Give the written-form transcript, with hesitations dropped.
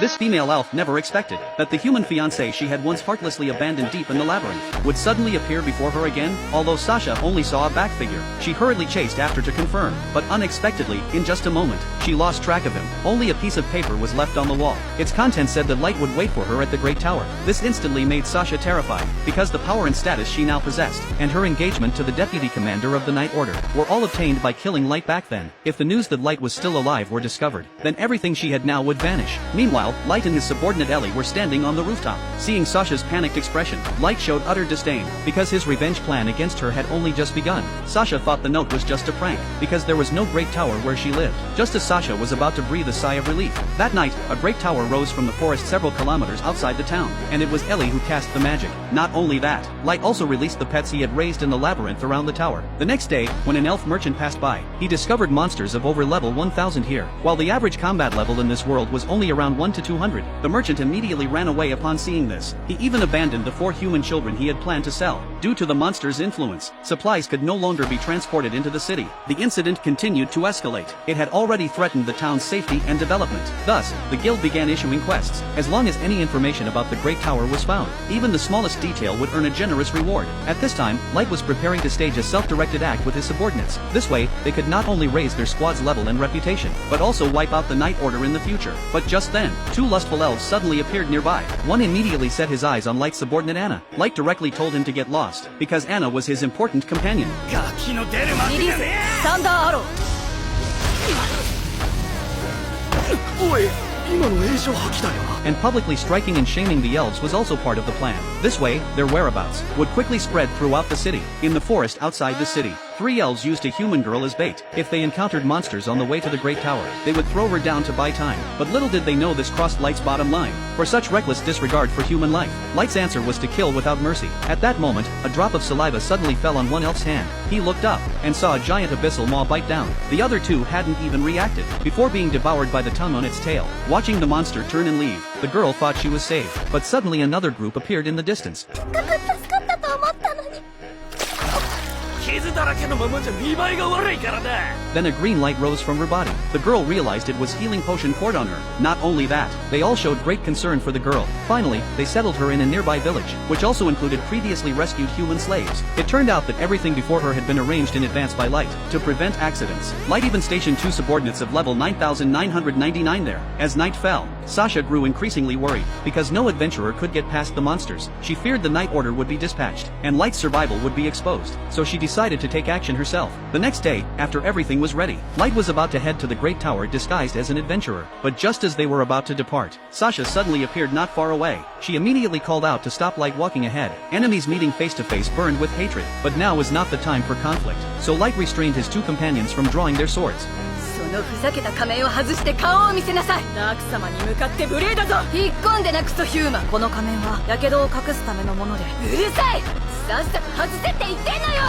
This female elf never expected that the human fiancé she had once heartlessly abandoned deep in the labyrinth would suddenly appear before her again. Although Sasha only saw a back figure, she hurriedly chased after to confirm, but unexpectedly, in just a moment, she lost track of him. Only a piece of paper was left on the wall. Its contents said that Light would wait for her at the Great Tower. This instantly made Sasha terrified, because the power and status she now possessed, and her engagement to the deputy commander of the Night Order, were all obtained by killing Light back then. If the news that Light was still alive were discovered, then everything she had now would vanish. Meanwhile, Light and his subordinate Ellie were standing on the rooftop. Seeing Sasha's panicked expression, Light showed utter disdain, because his revenge plan against her had only just begun. Sasha thought the note was just a prank, because there was no Great Tower where she lived. Just as Sasha was about to breathe a sigh of relief, that night, a Great Tower rose from the forest several kilometers outside the town, and it was Ellie who cast the magic. Not only that, Light also released the pets he had raised in the labyrinth around the tower. The next day, when an elf merchant passed by, he discovered monsters of over level 1000 here, while the average combat level in this world was only around 1 to 200. The merchant immediately ran away upon seeing this. He even abandoned the 4 human children he had planned to sell. Due to the monster's influence, supplies could no longer be transported into the city. The incident continued to escalate. It had already threatened the town's safety and development. Thus, the guild began issuing quests. As long as any information about the Great Tower was found, even the smallest detail would earn a generous reward. At this time, Light was preparing to stage a self-directed act with his subordinates. This way, they could not only raise their squad's level and reputation, but also wipe out the Night Order in the future. But just then, 2 lustful elves suddenly appeared nearby. One immediately set his eyes on Light's subordinate Anna. Light directly told him to get lost, because Anna was his important companion. And publicly striking and shaming the elves was also part of the plan. This way, their whereabouts would quickly spread throughout the city. In the forest outside the city, 3 elves used a human girl as bait. If they encountered monsters on the way to the Great Tower, they would throw her down to buy time. But little did they know this crossed Light's bottom line. For such reckless disregard for human life, Light's answer was to kill without mercy. At that moment, a drop of saliva suddenly fell on one elf's hand. He looked up, and saw a giant abyssal maw bite down. The other 2 hadn't even reacted, before being devoured by the tongue on its tail. Watching the monster turn and leave, the girl thought she was saved. But suddenly another group appeared in the distance. Then a green light rose from her body. The girl realized it was healing potion poured on her. Not only that, they all showed great concern for the girl. Finally, they settled her in a nearby village, which also included previously rescued human slaves. It turned out that everything before her had been arranged in advance by Light, to prevent accidents. Light even stationed 2 subordinates of level 9999 there. As night fell, Sasha grew increasingly worried, because no adventurer could get past the monsters. She feared the Night Order would be dispatched, and Light's survival would be exposed, so she decided to take action herself. The next day, after everything was ready, Light was about to head to the Great Tower disguised as an adventurer. But just as they were about to depart, Sasha suddenly appeared not far away. She immediately called out to stop Light walking ahead. Enemies meeting face to face burned with hatred, but now was not the time for conflict. So Light restrained his 2 companions from drawing their swords. そのふざけた仮面を外して顔を見せなさい。ダーク様に向かって無礼だぞ。引っ込んでなクソヒューマン。この仮面は火傷を隠すためのもので。うるさい。さっさと外せって言ってんのよ。